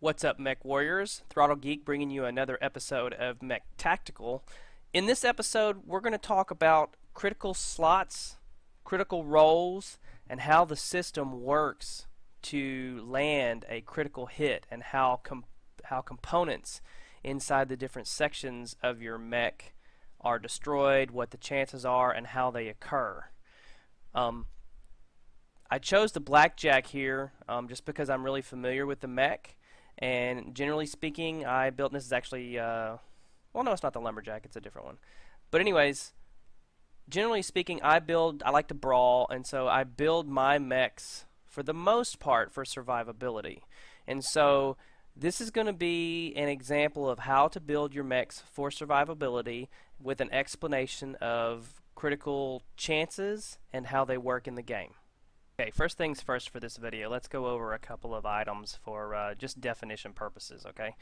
What's up, Mech Warriors? Throttle Geek bringing you another episode of Mech Tactical. In this episode, we're going to talk about critical slots, critical roles, and how the system works to land a critical hit, and how components inside the different sections of your mech are destroyed, what the chances are, and how they occur. I chose the Blackjack here just because I'm really familiar with the mech. And generally speaking, I built, this is actually, well, no, it's not the Lumberjack, it's a different one. But anyways, generally speaking, I like to brawl, and so I build my mechs, for the most part, for survivability. And so, this is going to be an example of how to build your mechs for survivability with an explanation of critical chances and how they work in the game. Okay, first things first for this video, let's go over a couple of items for just definition purposes, okay?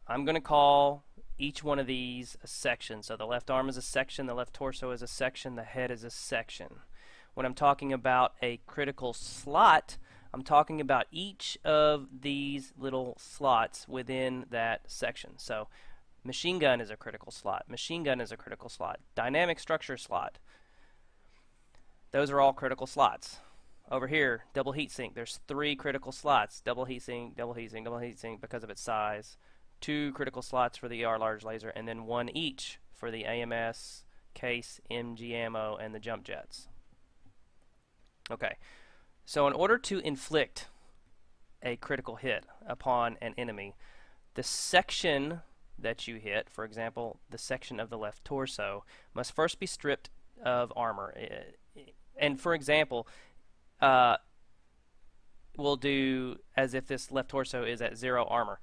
I'm going to call each one of these a section. So the left arm is a section, the left torso is a section, the head is a section. When I'm talking about a critical slot, I'm talking about each of these little slots within that section. So machine gun is a critical slot, machine gun is a critical slot, dynamic structure slot. Those are all critical slots. Over here, double heatsink, there's 3 critical slots, double heatsink, double heatsink, double heatsink because of its size, 2 critical slots for the ER large laser, and then 1 each for the AMS, case, MG ammo, and the jump jets. Okay, so in order to inflict a critical hit upon an enemy, the section that you hit, for example, the section of the left torso, must first be stripped of armor. And for example, we'll do as if this left torso is at 0 armor.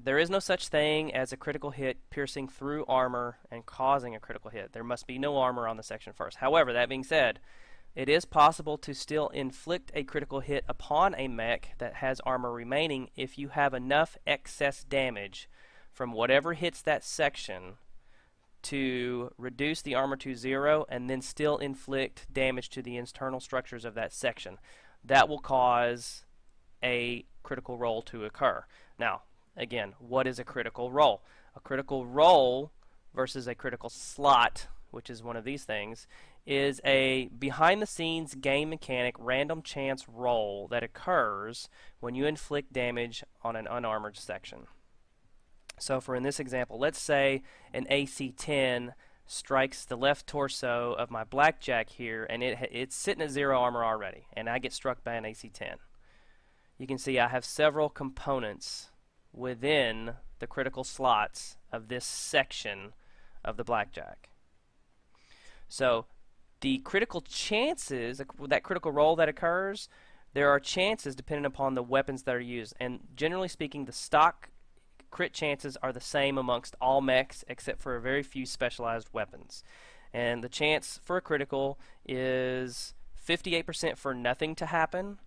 There is no such thing as a critical hit piercing through armor and causing a critical hit. There must be no armor on the section first. However, that being said, it is possible to still inflict a critical hit upon a mech that has armor remaining if you have enough excess damage from whatever hits that section to reduce the armor to 0 and then still inflict damage to the internal structures of that section. That will cause a critical roll to occur. Now, again, what is a critical roll? A critical roll versus a critical slot, which is one of these things, is a behind-the-scenes game mechanic random chance roll that occurs when you inflict damage on an unarmored section. So for in this example, let's say an AC-10 strikes the left torso of my Blackjack here, and it's sitting at 0 armor already, and I get struck by an AC-10. You can see I have several components within the critical slots of this section of the Blackjack. So the critical chances, that critical roll that occurs, there are chances depending upon the weapons that are used, and generally speaking, the stock crit chances are the same amongst all mechs except for a very few specialized weapons. And the chance for a critical is 58% for nothing to happen,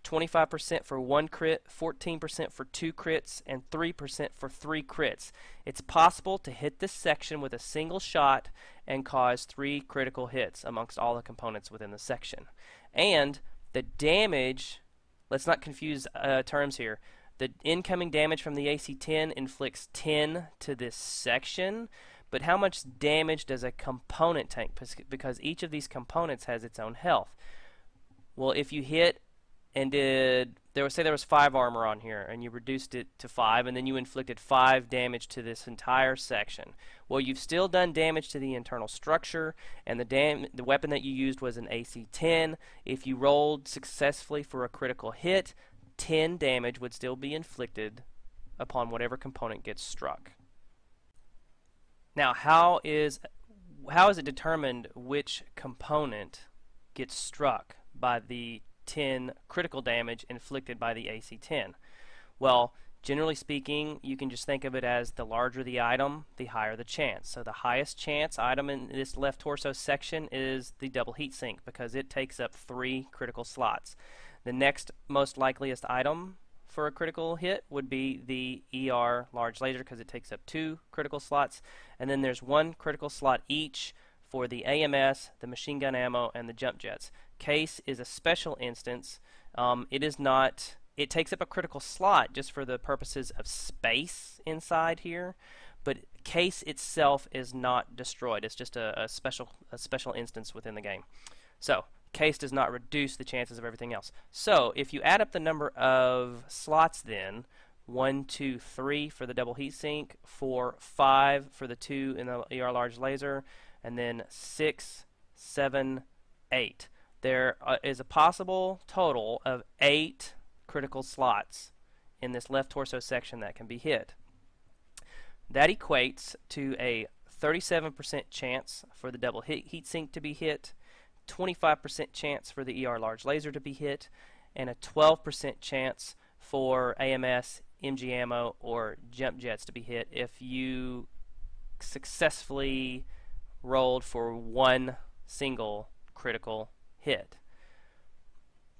25% for 1 crit, 14% for 2 crits, and 3% for 3 crits. It's possible to hit this section with a single shot and cause 3 critical hits amongst all the components within the section. And the damage, let's not confuse terms here, the incoming damage from the AC-10 inflicts 10 to this section, but how much damage does a component take? Because each of these components has its own health. Well, if you hit and say there was 5 armor on here, and you reduced it to 5, and then you inflicted 5 damage to this entire section. Well, you've still done damage to the internal structure, and the weapon that you used was an AC-10. If you rolled successfully for a critical hit, 10 damage would still be inflicted upon whatever component gets struck. Now, how is it determined which component gets struck by the 10 critical damage inflicted by the AC-10? Well, generally speaking, you can just think of it as the larger the item, the higher the chance. So the highest chance item in this left torso section is the double heatsink because it takes up 3 critical slots. The next most likeliest item for a critical hit would be the ER large laser because it takes up 2 critical slots, and then there's 1 critical slot each for the AMS, the machine gun ammo, and the jump jets. Case is a special instance. It is not it takes up a critical slot just for the purposes of space inside here, but case itself is not destroyed. It's just a special instance within the game. So case does not reduce the chances of everything else. So if you add up the number of slots then, 1, 2, 3 for the double heatsink, 4, 5 for the 2 in the ER large laser, and then 6, 7, 8. There is a possible total of 8 critical slots in this left torso section that can be hit. That equates to a 37% chance for the double heatsink to be hit, 25% chance for the ER large laser to be hit, and a 12% chance for AMS, MG ammo, or jump jets to be hit if you successfully rolled for one single critical hit.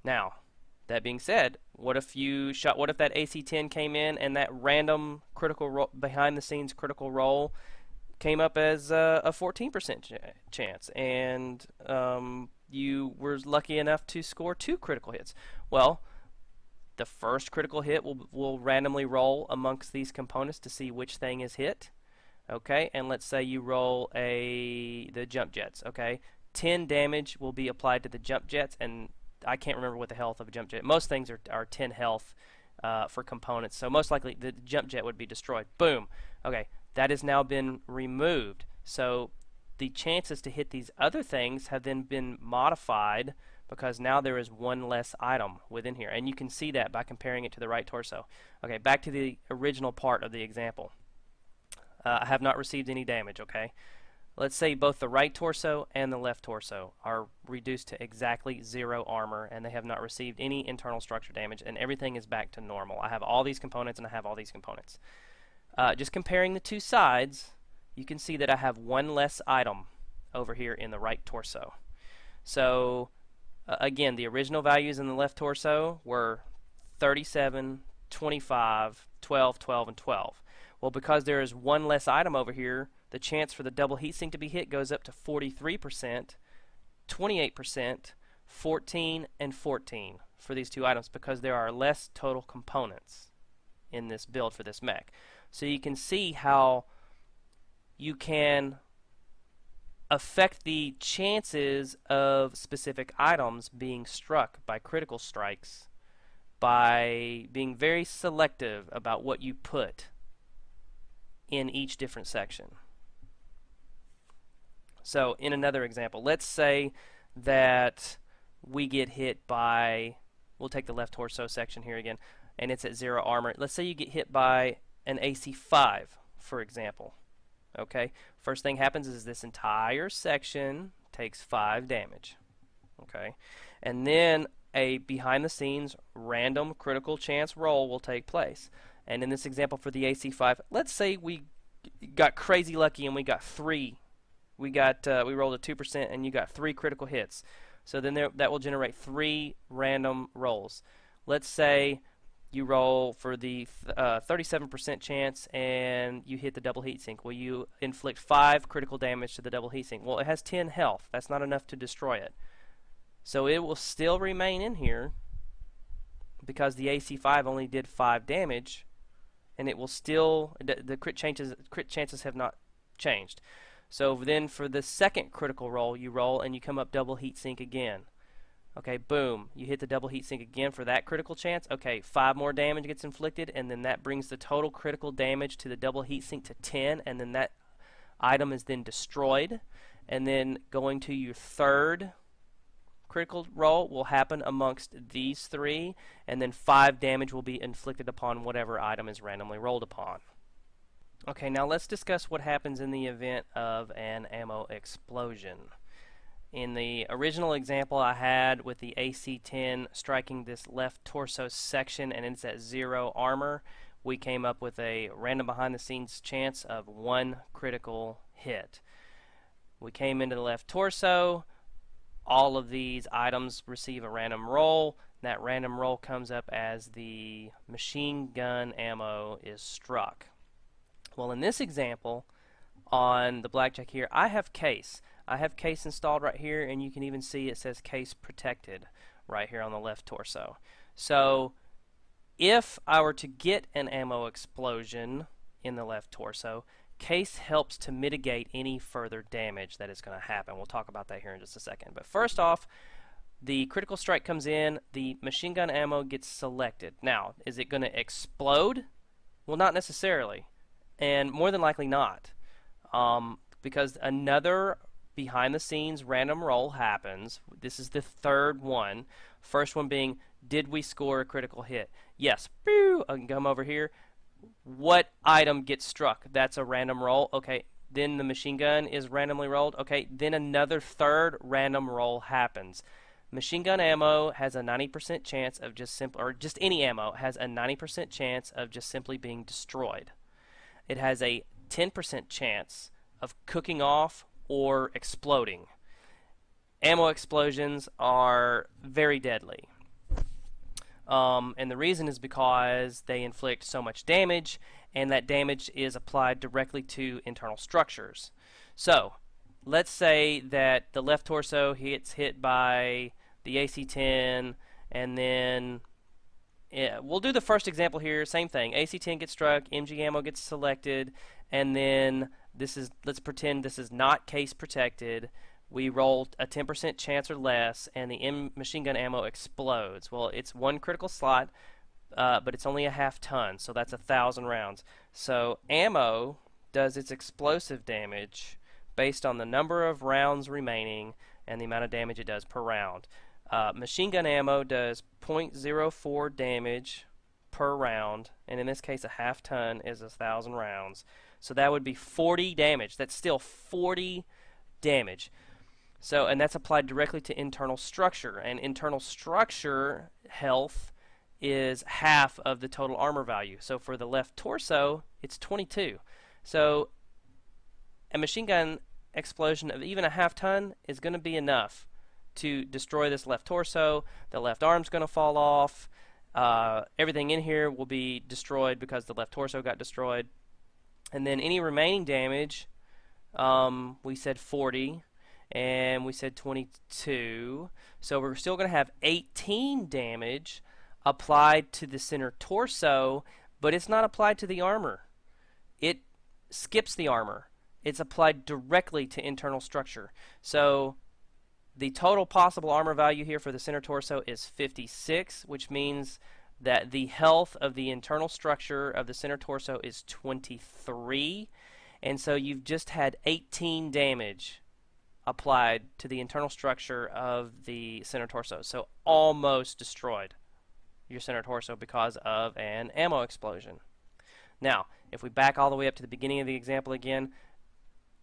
Now, that being said, what if that AC-10 came in and that random critical behind the scenes critical roll came up as a 14% chance, and you were lucky enough to score 2 critical hits? Well, the first critical hit will randomly roll amongst these components to see which thing is hit. Okay, and let's say you roll the jump jets. Okay, 10 damage will be applied to the jump jets, and I can't remember what the health of a jump jet. Most things are 10 health for components, so most likely the jump jet would be destroyed. Boom. Okay, that has now been removed. So the chances to hit these other things have then been modified because now there is one less item within here, and you can see that by comparing it to the right torso. Okay, back to the original part of the example. I have not received any damage. Okay, let's say both the right torso and the left torso are reduced to exactly 0 armor, and they have not received any internal structure damage, and everything is back to normal. I have all these components and I have all these components. Just comparing the two sides, you can see that I have one less item over here in the right torso. So again, the original values in the left torso were 37, 25, 12, 12, and 12. Well, because there is one less item over here, the chance for the double heatsink to be hit goes up to 43%, 28%, 14, and 14 for these two items because there are less total components in this build for this mech. So you can see how you can affect the chances of specific items being struck by critical strikes by being very selective about what you put in each different section. So in another example, let's say that we get hit by, we'll take the left torso section here again, and it's at 0 armor. Let's say you get hit by an AC-5, for example. Okay, first thing happens is this entire section takes 5 damage. Okay, and then a behind the scenes random critical chance roll will take place. And in this example for the AC-5, let's say we got crazy lucky and we got 3. We rolled a 2% and you got 3 critical hits. So then that will generate 3 random rolls. Let's say you roll for the 37% chance and you hit the double heatsink. Well, you inflict 5 critical damage to the double heatsink. Well, it has 10 health. That's not enough to destroy it. So it will still remain in here because the AC-5 only did 5 damage, and it will still, the crit chances have not changed. So then for the second critical roll, you roll and you come up double heatsink again. Okay, boom, you hit the double heatsink again for that critical chance. Okay, 5 more damage gets inflicted, and then that brings the total critical damage to the double heatsink to 10, and then that item is then destroyed. And then going to your third critical roll will happen amongst these 3, and then 5 damage will be inflicted upon whatever item is randomly rolled upon. Okay, now let's discuss what happens in the event of an ammo explosion. In the original example I had with the AC-10 striking this left torso section and it's at 0 armor, we came up with a random behind the scenes chance of 1 critical hit. We came into the left torso, all of these items receive a random roll. That random roll comes up as the machine gun ammo is struck. Well, in this example, on the blackjack here, I have case. I have case installed right here, and you can even see it says case protected right here on the left torso. So If I were to get an ammo explosion in the left torso, case helps to mitigate any further damage that is going to happen. We'll talk about that here in just a second. But first off, the critical strike comes in, the machine gun ammo gets selected. Now, is it going to explode? Well, not necessarily, and more than likely not, because another behind-the-scenes random roll happens. This is the third one. First one being, did we score a critical hit? Yes. I can come over here. What item gets struck? That's a random roll. Okay. Then the machine gun is randomly rolled. Okay. Then another third random roll happens. Machine gun ammo has a 90% chance of just any ammo has a 90% chance of just simply being destroyed. It has a 10% chance of cooking off or exploding. Ammo explosions are very deadly. And the reason is because they inflict so much damage, and that damage is applied directly to internal structures. So, let's say that the left torso gets hit by the AC-10, and then we'll do the first example here. Same thing. AC-10 gets struck, MG ammo gets selected, and then let's pretend this is not case protected. We roll a 10% chance or less, and the machine gun ammo explodes. Well, it's one critical slot, but it's only a half ton, so that's 1,000 rounds. So ammo does its explosive damage based on the number of rounds remaining and the amount of damage it does per round. Machine gun ammo does 0.04 damage per round, and in this case a half ton is 1,000 rounds. So that would be 40 damage. That's still 40 damage. So, and that's applied directly to internal structure, and internal structure health is half of the total armor value. So for the left torso, it's 22. So a machine gun explosion of even a half ton is going to be enough to destroy this left torso. The left arm's going to fall off. Everything in here will be destroyed because the left torso got destroyed. And then any remaining damage, we said 40. And we said 22, so we're still going to have 18 damage applied to the center torso, but it's not applied to the armor. It skips the armor. It's applied directly to internal structure. So the total possible armor value here for the center torso is 56, which means that the health of the internal structure of the center torso is 23, and so you've just had 18 damage applied to the internal structure of the center torso. So almost destroyed your center torso because of an ammo explosion. Now, if we back all the way up to the beginning of the example again,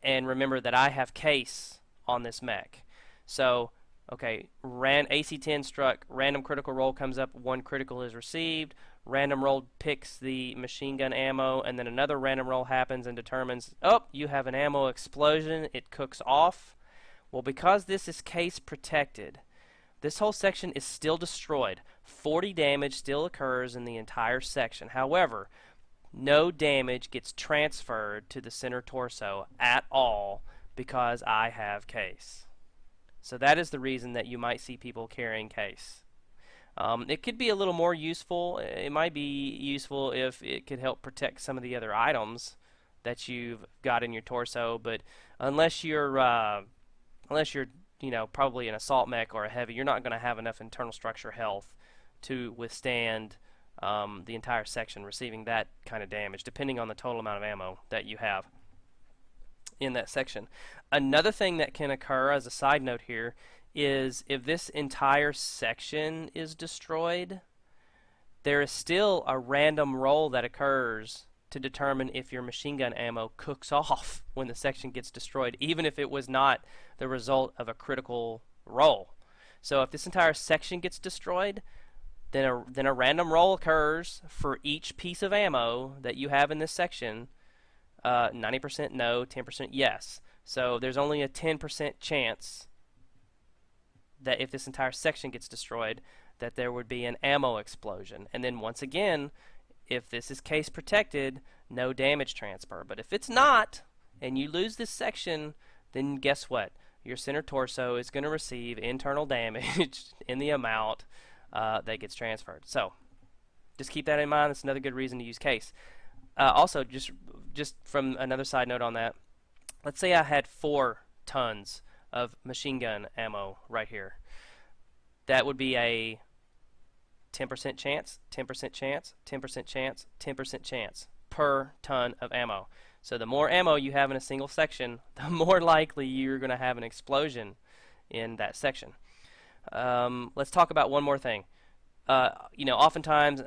and remember that I have case on this mech. So, okay, AC-10 struck, random critical roll comes up, one critical is received, random roll picks the machine gun ammo, and then another random roll happens and determines, oh, you have an ammo explosion, it cooks off. Well, because this is case protected, this whole section is still destroyed. 40 damage still occurs in the entire section. However, no damage gets transferred to the center torso at all because I have case. So that is the reason that you might see people carrying case. It could be a little more useful. It might be useful if it could help protect some of the other items that you've got in your torso, but unless you're probably an assault mech or a heavy, you're not going to have enough internal structure health to withstand the entire section receiving that kind of damage, depending on the total amount of ammo that you have in that section. Another thing that can occur as a side note here is if this entire section is destroyed, there is still a random roll that occurs to determine if your machine gun ammo cooks off when the section gets destroyed, even if it was not the result of a critical roll. So if this entire section gets destroyed, then a random roll occurs for each piece of ammo that you have in this section. 90% no, 10% yes. So there's only a 10% chance that if this entire section gets destroyed, that there would be an ammo explosion. And then once again, if this is case protected, no damage transfer. But if it's not, and you lose this section, then guess what? Your center torso is going to receive internal damage in the amount that gets transferred. So, Just keep that in mind. That's another good reason to use case. Also, just from another side note on that, let's say I had 4 tons of machine gun ammo right here. That would be a 10% chance, 10% chance, 10% chance, 10% chance per ton of ammo. So the more ammo you have in a single section, the more likely you're going to have an explosion in that section. Let's talk about one more thing. Oftentimes,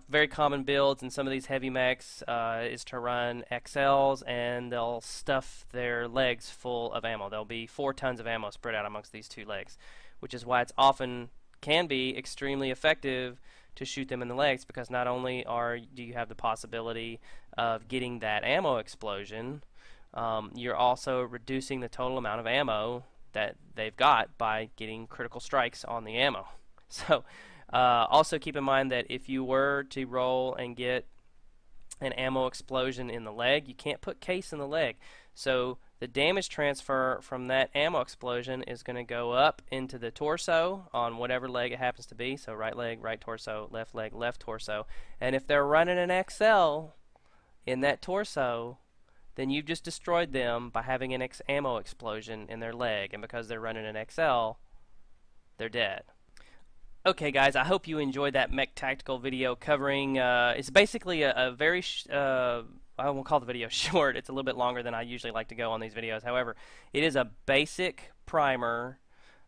very common builds in some of these heavy mechs is to run XLs, and they'll stuff their legs full of ammo. There'll be 4 tons of ammo spread out amongst these 2 legs, which is why it's often can be extremely effective to shoot them in the legs, because not only do you have the possibility of getting that ammo explosion, you're also reducing the total amount of ammo that they've got by getting critical strikes on the ammo. So also keep in mind that if you were to roll and get an ammo explosion in the leg, you can't put case in the leg. So the damage transfer from that ammo explosion is going to go up into the torso on whatever leg it happens to be. So right leg, right torso, left leg, left torso. And if they're running an XL in that torso, then you've just destroyed them by having an ammo explosion in their leg. And because they're running an XL, they're dead. Okay guys, I hope you enjoyed that Mech Tactical video covering, it's basically a very, I won't call the video short, it's a little bit longer than I usually like to go on these videos. However, it is a basic primer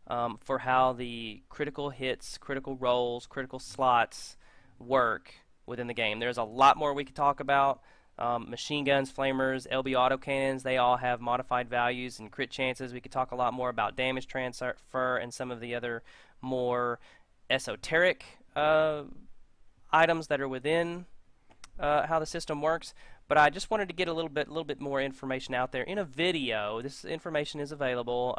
for how the critical hits, critical rolls, critical slots work within the game. There's a lot more we could talk about. Machine guns, flamers, LB autocannons, they all have modified values and crit chances. We could talk a lot more about damage transfer and some of the other more esoteric items that are within how the system works, but I just wanted to get a little bit more information out there in a video. This information is available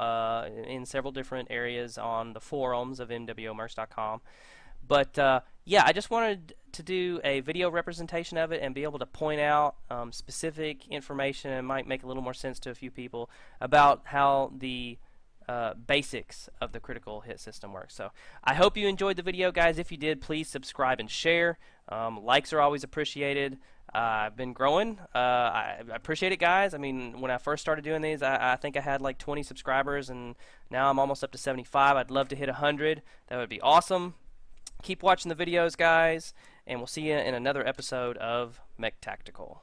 in several different areas on the forums of MWOmercs.com. But yeah, I just wanted to do a video representation of it and be able to point out specific information, and might make a little more sense to a few people about how the basics of the critical hit system works. So I hope you enjoyed the video, guys. If you did, please subscribe and share. Likes are always appreciated. I've been growing. I appreciate it, guys. I mean, when I first started doing these, I think I had like 20 subscribers, and now I'm almost up to 75. I'd love to hit 100. That would be awesome. Keep watching the videos, guys, and we'll see you in another episode of Mech Tactical.